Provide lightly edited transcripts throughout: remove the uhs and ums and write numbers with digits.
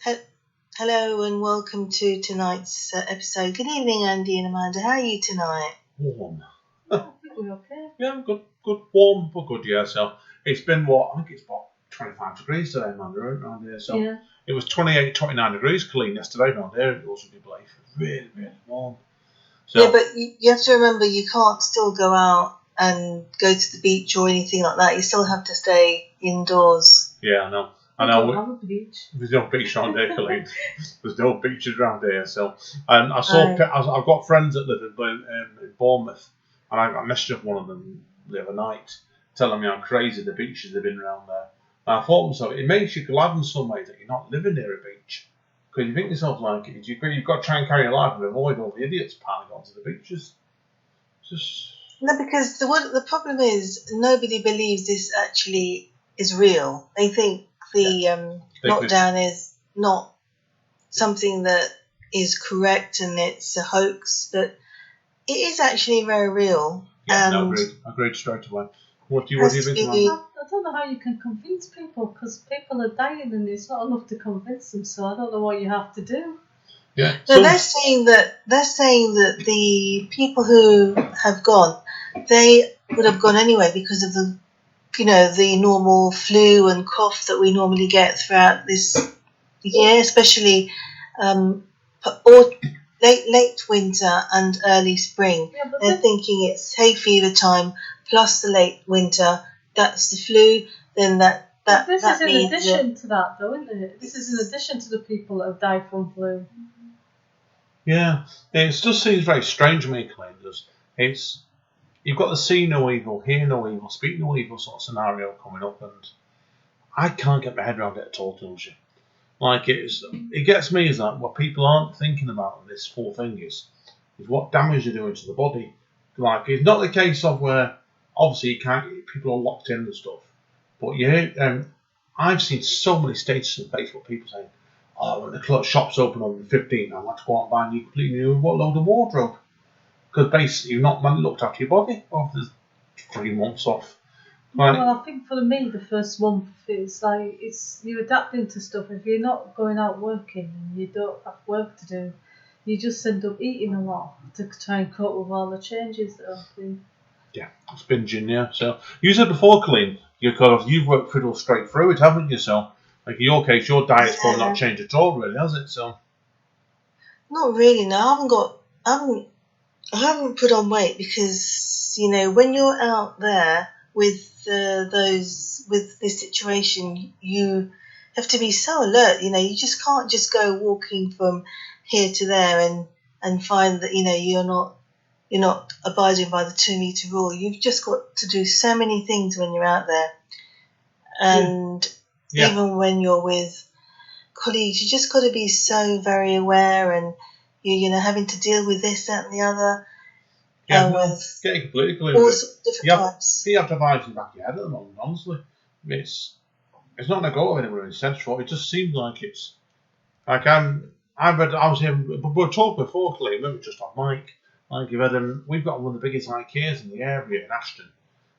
He- Hello and welcome to tonight's episode. Good evening, Andy and Amanda. How are you tonight? Warm. I think we're okay. Yeah, good, warm, but good, yeah. So it's been I think it's about 25 degrees today, man, around here. So Yeah. it was 28, 29 degrees clean yesterday around here. It was believe. Really, really warm. So, Yeah, but you have to remember you can't still go out and go to the beach or anything like that. You still have to stay indoors. yeah, I know. We don't have a beach. There's no beach around here, Colleen. There's no beaches around here. So, and I've got friends that live in Bournemouth, and I messaged up one of them the other night, telling me how crazy the beaches have been around there. And I thought to myself, it makes you glad in some ways that you're not living near a beach, because you think to yourself like you've got to try and carry your life and avoid all the idiots piling onto the beaches. No, because the problem is nobody believes this actually is real. They think the lockdown is not something that is correct and it's a hoax, but it is actually very real. Yeah, and agreed straight away. What do you think? I don't know how you can convince people, because people are dying and it's not enough to convince them. So I don't know what you have to do. Yeah. So they're saying that the people who have gone, they would have gone anyway because of the normal flu and cough that we normally get throughout this year, especially late winter and early spring. Yeah, but They're thinking it's hay fever time plus the late winter. That's the flu. Then this is in addition to that, though, isn't it? This is in addition to the people that have died from flu. Yeah, it just seems very strange to me, Colleen. You've got the see no evil, hear no evil, speak no evil sort of scenario coming up, and I can't get my head around it at all, tells you. Like, it gets me is that what people aren't thinking about this whole thing is what damage you're doing to the body. Like, it's not the case of where, obviously, people are locked in and stuff, but I've seen so many statuses on Facebook, people saying, when the shop's open on the 15th, I want to go out and buy a completely new load of wardrobe. Because basically you've not looked after your body after 3 months off. Right? Well, I think for me the first month is like you're adapting to stuff. If you're not going out working and you don't have work to do, you just end up eating a lot to try and cope with all the changes that are happening. Yeah, it's binging, yeah. So you said before, Colleen, you've worked fiddle straight through it, haven't you? So, like in your case, your diet's probably not changed at all, really, has it? So, not really. No, I haven't put on weight because when you're out there with with this situation, you have to be so alert. You just can't just go walking from here to there and find that you're not abiding by the 2-meter rule. You've just got to do so many things when you're out there, and even when you're with colleagues, you just got to be so very aware, and you're having to deal with this, that, and the other. Yeah, getting completely all different types. You have to have eyes in the back of your head at the moment, honestly. It's not going to go anywhere in central. It just seems like it's like I was here, but we talked before, Clay, we were just off mic. Like we've got one of the biggest IKEAs in the area in Ashton.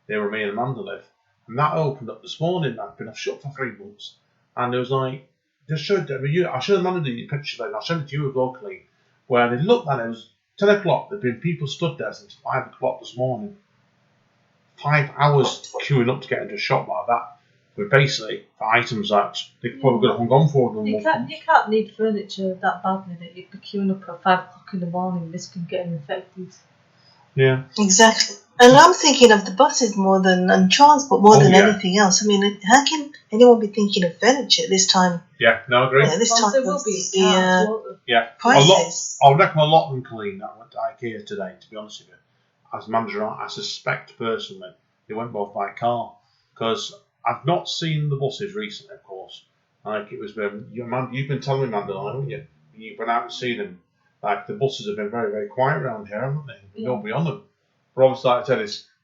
There where me and Amanda live, and that opened up this morning. I've been shut for 3 months, and it was like I showed Amanda the picture, and I'll send it to you locally, where they looked at it. It was 10 o'clock, there have been people stood there since 5 o'clock this morning. 5 hours queuing up to get into a shop like that. But basically, for items that they've probably got to hung on for them. You can't need furniture that badly that you'd be queuing up at 5 o'clock in the morning, risking getting infected. Yeah. Exactly. And I'm thinking of the buses and transport more than anything else. I mean, how can anyone be thinking of furniture at this time? Yeah, no, I agree. This time there will be prices. I reckon a lot of them, Colleen, that went to IKEA today, to be honest with you. As manager, I suspect personally they went both by car. Because I've not seen the buses recently, of course. Like it was you've been telling me, Mandela, haven't you? You've been out and seen them. Like the buses have been very, very quiet around here, haven't they? Yeah. Nobody on them. But obviously, like I said,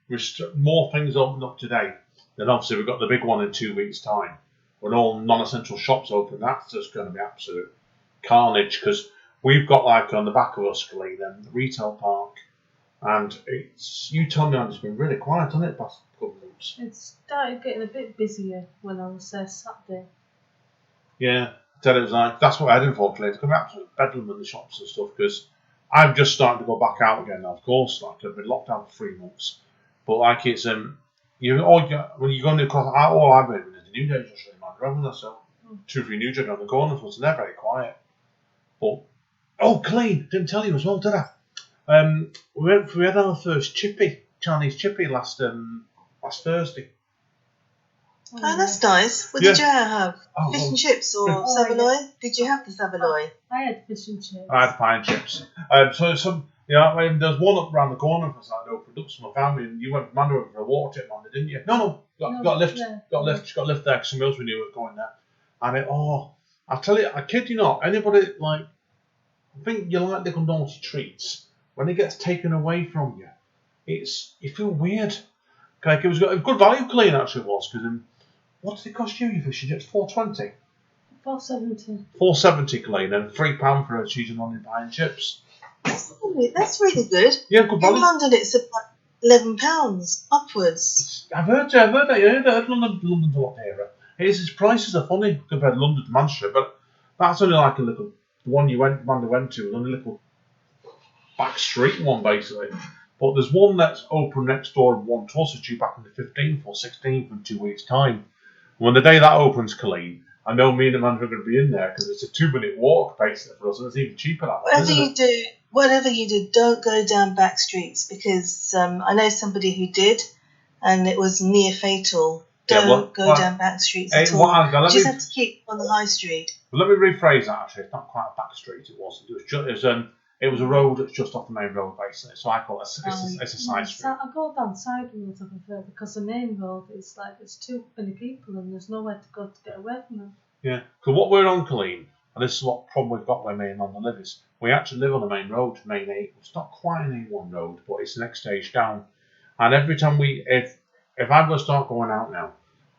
there's more things open up today. Then obviously we've got the big one in 2 weeks' time. When all non-essential shops open, that's just going to be absolute carnage. Because we've got like on the back of us, Colleen, the retail park, and you told me it's been really quiet, hasn't it, past couple of months? It started getting a bit busier when I was there Saturday. Yeah, Said it was like, that's what I did for today. It's going to be absolute bedlam in the shops and stuff because I'm just starting to go back out again now, of course. Like, I've been locked down for 3 months. But, like, it's, when you go into all I've been is the new days just really mad around there, so 2 or 3 new jobs on the corner, so they're very quiet. But, Colleen, didn't tell you as well, did I? We had our first Chinese chippy last Thursday. Oh, that's nice. What did you have? Fish and chips or saveloy? Yeah. Did you have the saveloy? I had fish and chips. I had pie and chips. There's one up around the corner from us that opened up to my family, and you went Amanda over for a water trip, Amanda, didn't you? No, got a lift. Yeah. Got a lift there because somebody else we knew was going there. And I tell you, I kid you not, anybody I think you like little naughty treats. When it gets taken away from you, you feel weird. Like, it was a good value, Colleen, actually was, because what did it cost you, your fish and chips? $4.20? $4.70. $4.70, Colleen, and £3 for a cheese and onion pie and chips. That's really good. Yeah, good value. In London, it's about £11 upwards. I've heard that. Yeah, London's a lot dearer. His prices are funny compared to London to Manchester, but that's only like a little. The one Amanda went to was only a little back street one, basically. But there's one that's open next door and one to us is due back on the 15th or 16th in 2 weeks' time. When the day that opens, Colleen, I know me and Amanda are going to be in there because it's a 2-minute walk basically for us, and it's even cheaper that way. Whatever you do, don't go down back streets because I know somebody who did, and it was near fatal. Don't go down back streets at all. You just have to keep on the high street. Well, let me rephrase that. Actually, it's not quite a back street. It wasn't. It was a road that's just off the main road, basically. So I call it it's a side street. I go down side roads, I prefer, because the main road is like there's too many people and there's nowhere to go to get away from them. Yeah. So what we're on, Colleen, and this is what problem we've got where me and Amanda live is, we actually live on the main road, main 8. It's not quite an A1 road, but it's the next stage down. And every time if I'm going to start going out now,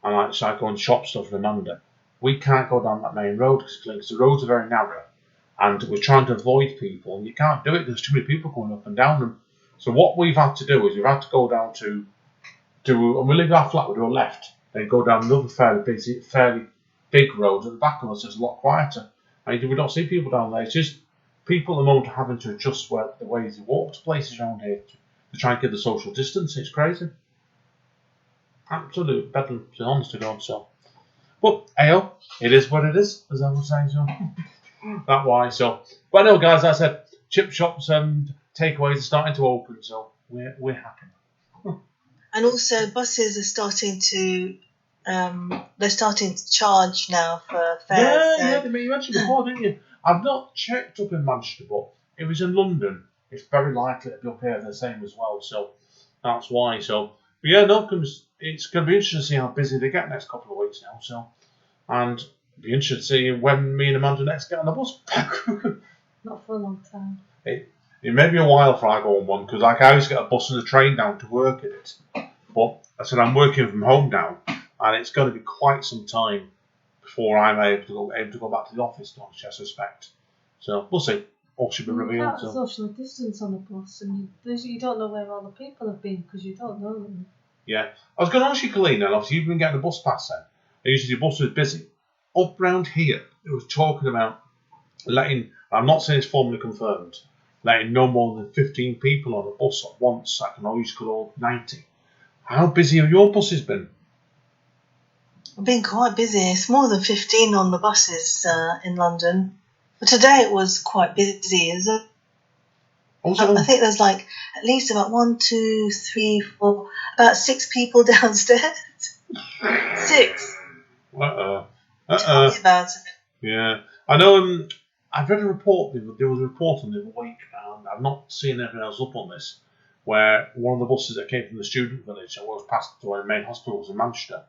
and I start going to shop stuff with Amanda, we can't go down that main road because the roads are very narrow. And we're trying to avoid people, and you can't do it. There's too many people going up and down them. So what we've had to do is we've had to go down and we leave our flat, we do a left, then go down another fairly big road at the back of us. It's a lot quieter, and we don't see people down there. It's just people at the moment are having to adjust the ways they walk to places around here to try and get the social distance. It's crazy, absolute bedlam, to be honest to God. So, but it is what it is, as I would say. So. That why. So, but no, guys, as I said, chip shops and takeaways are starting to open, so we're happy. And also, buses are starting to they're starting to charge now for fares. Yeah. You mentioned before, didn't you? I've not checked up in Manchester, but if it's in London, it's very likely to be up here the same as well. So that's why. So it's going to be interesting to see how busy they get next couple of weeks now. So and. Be interested to see when me and Amanda next get on the bus. Not for a long time. It may be a while before I go on one because I always get a bus and a train down to work in it. But I said I'm working from home now, and it's going to be quite some time before I'm able to go back to the office. I suspect. So we'll see. All should be revealed. You can't social distance on the bus, and you don't know where all the people have been because you don't know them. Yeah, I was going to ask you, Colleen. And obviously you've been getting the bus pass then. Usually your bus was busy. Up round here, it was talking about letting, I'm not saying it's formally confirmed, letting no more than 15 people on a bus at once. I can always call 90. How busy have your buses been? I've been quite busy. It's more than 15 on the buses in London. But today it was quite busy. I think there's like at least about 1, 2, 3, 4, about 6 people downstairs. 6. Tell me about it. Yeah, I know. I've read a report. There was a report on the other week, and I've not seen anything else up on this, where one of the buses that came from the student village and was passed to one of the main hospitals in Manchester,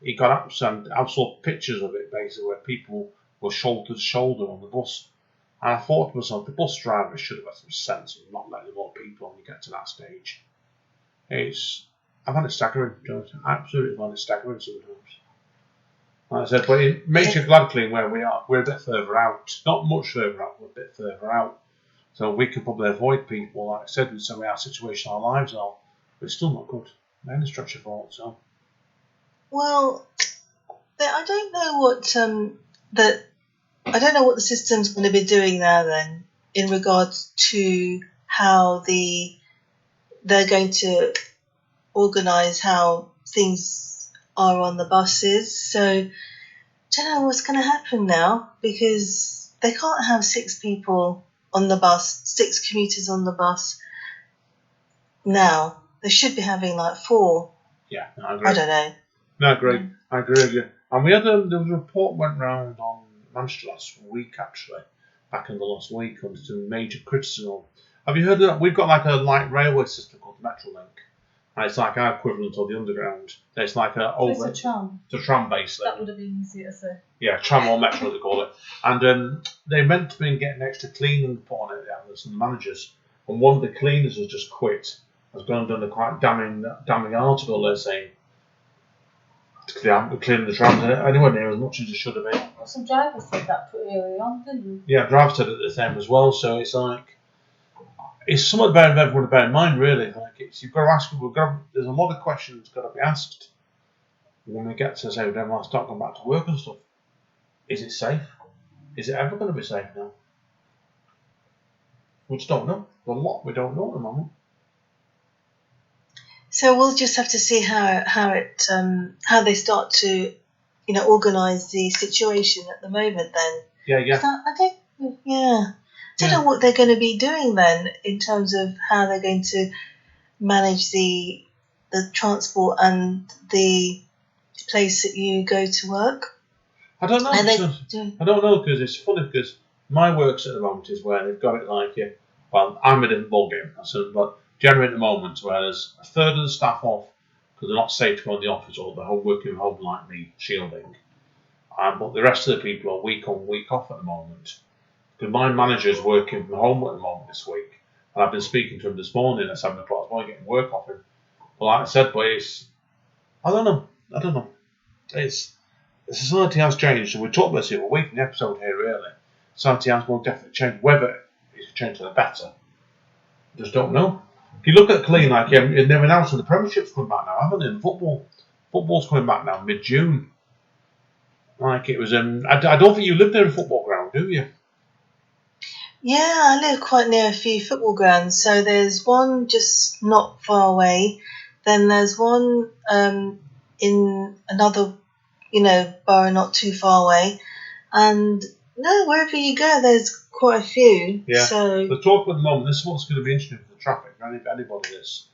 it got up, and I saw pictures of it basically where people were shoulder to shoulder on the bus. And I thought to myself, the bus driver should have had some sense of not letting more people when you get to that stage. I find it staggering, absolutely find it staggering sometimes. Like I said, but it makes you glad, Colleen, where we are. We're a bit further out. Not much further out, but a bit further out. So we can probably avoid people, like I said, with some of our situation, our lives are. But it's still not good. By any stretch of thought, so. Well, I don't know what I don't know what the system's going to be doing now then in regards to how they're going to organise how things are on the buses. So I don't know what's going to happen now, because they can't have 6 people on the bus, 6 commuters on the bus now. They should be having like 4. Yeah, I agree. I don't know. No, I agree. I agree with you. And we had there was a report went round on Manchester last week, actually, back in the last week, on some major criticism. Have you heard of that? We've got like a light railway system called the Metrolink. And it's like our equivalent of the Underground. It's like It's a tram. It's a tram, basically. That would have been easier to say. Yeah, tram or metro, they call it. And they meant to be getting extra cleaning put on it, the managers. And one of the cleaners has just quit. Has gone and done a quite damning article, they're saying. They haven't been cleaning the trams anywhere near as much as they should have been. Well, some drivers said that pretty early on, didn't they? Yeah, drivers said it the same as well. So it's like, it's something about everyone to bear in mind, really. Like, you've got to ask. There's a lot of questions got to be asked when we get to say we don't want to start going back to work and stuff. Is it safe? Is it ever going to be safe now? We just don't know. There's a lot we don't know at the moment. So we'll just have to see how they start to, organise the situation at the moment. Then. Yeah. So I don't know what they're going to be doing then in terms of how they're going to manage the transport and the place that you go to work. I don't know. I don't know, because it's funny, because my works at the moment is where they've got it like, well, I'm a different ballgame, but generally at the moment where there's a third of the staff off because they're not safe to go in the office, or they're working from home like me, shielding. But the rest of the people are week on, week off at the moment. Because my manager's working from home at the moment this week. And I've been speaking to him this morning at 7 o'clock. I was getting work off him. But like I said, I don't know. The society has changed, and we talked about it a week in the episode here, really. Society has more definitely changed. Whether it's changed for the better, just don't know. If you look at clean, like they've announced that the Premiership's coming back now, haven't they? And football's coming back now, mid-June. Like it was, I don't think you live near a football ground, do you? Yeah, I live quite near a few football grounds. So there's one just not far away. Then there's one in another, borough not too far away. And no, wherever you go, there's quite a few. Yeah. So the talk at the moment, this is what's going to be interesting for the traffic, for anybody this.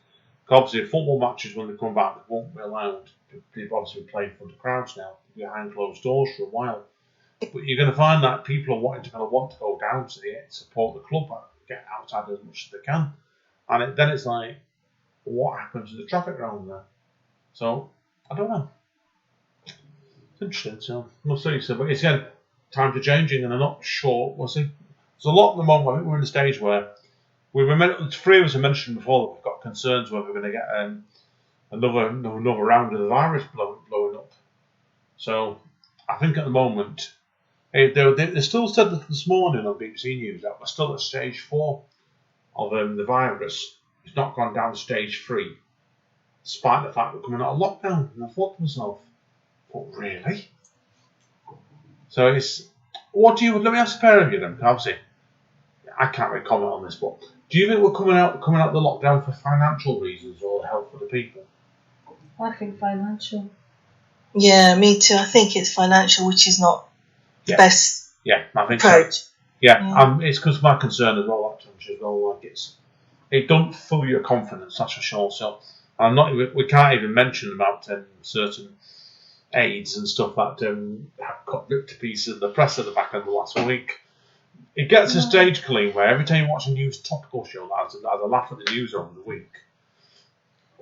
Obviously, football matches, when they come back, they won't be allowed. They've obviously been playing in front of crowds now, behind closed doors for a while. But you're going to find that people are want to go down to support the club, get outside as much as they can. And then it's like, what happens to the traffic around there? So, I don't know. It's interesting, so we'll see. So, but it's again, times are changing, and I'm not sure. We'll see. There's a lot at the moment. I think we're in a stage where the 3 of us have mentioned before that we've got concerns whether we're going to get another round of the virus blowing up. So, I think at the moment, they still said that this morning on BBC News that we're still at stage 4 of the virus. It's not gone down to stage 3, despite the fact we're coming out of lockdown. And I thought to myself, but really? So let me ask a pair of you then, obviously, I can't really comment on this, but do you think we're coming out of the lockdown for financial reasons or health for the people? I think financial. Yeah, me too. I think it's financial, which is not the best I think approach. So. Yeah. It's because of my concern as well, actually, as well. Like it don't fill your confidence, that's for sure. So we can't even mention about certain aids and stuff that have got ripped to pieces in the press at the back of the last week. It gets a stage clean where every time you watch a news topical show that has a laugh at the news over the week.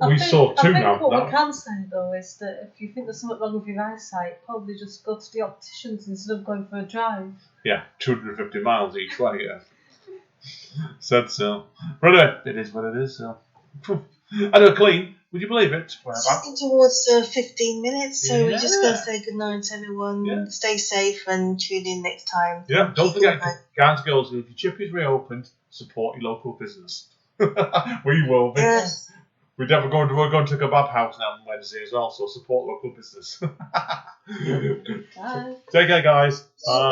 We saw 2 now. I think what we can say though is that if you think there's something wrong with your eyesight, probably just go to the opticians instead of going for a drive. Yeah, 250 miles each way. Yeah. Said so. But anyway, it is what it is. So. I know, clean. Would you believe it? It's getting towards 15 minutes, so we're just going to say goodnight to everyone. Yeah. Stay safe and tune in next time. Yeah, don't forget, guys, girls, if your chip is reopened, support your local business. We will be. Yes. We're going to a kebab house now on Wednesday as well, so support local business. Bye. Take care, guys. Bye.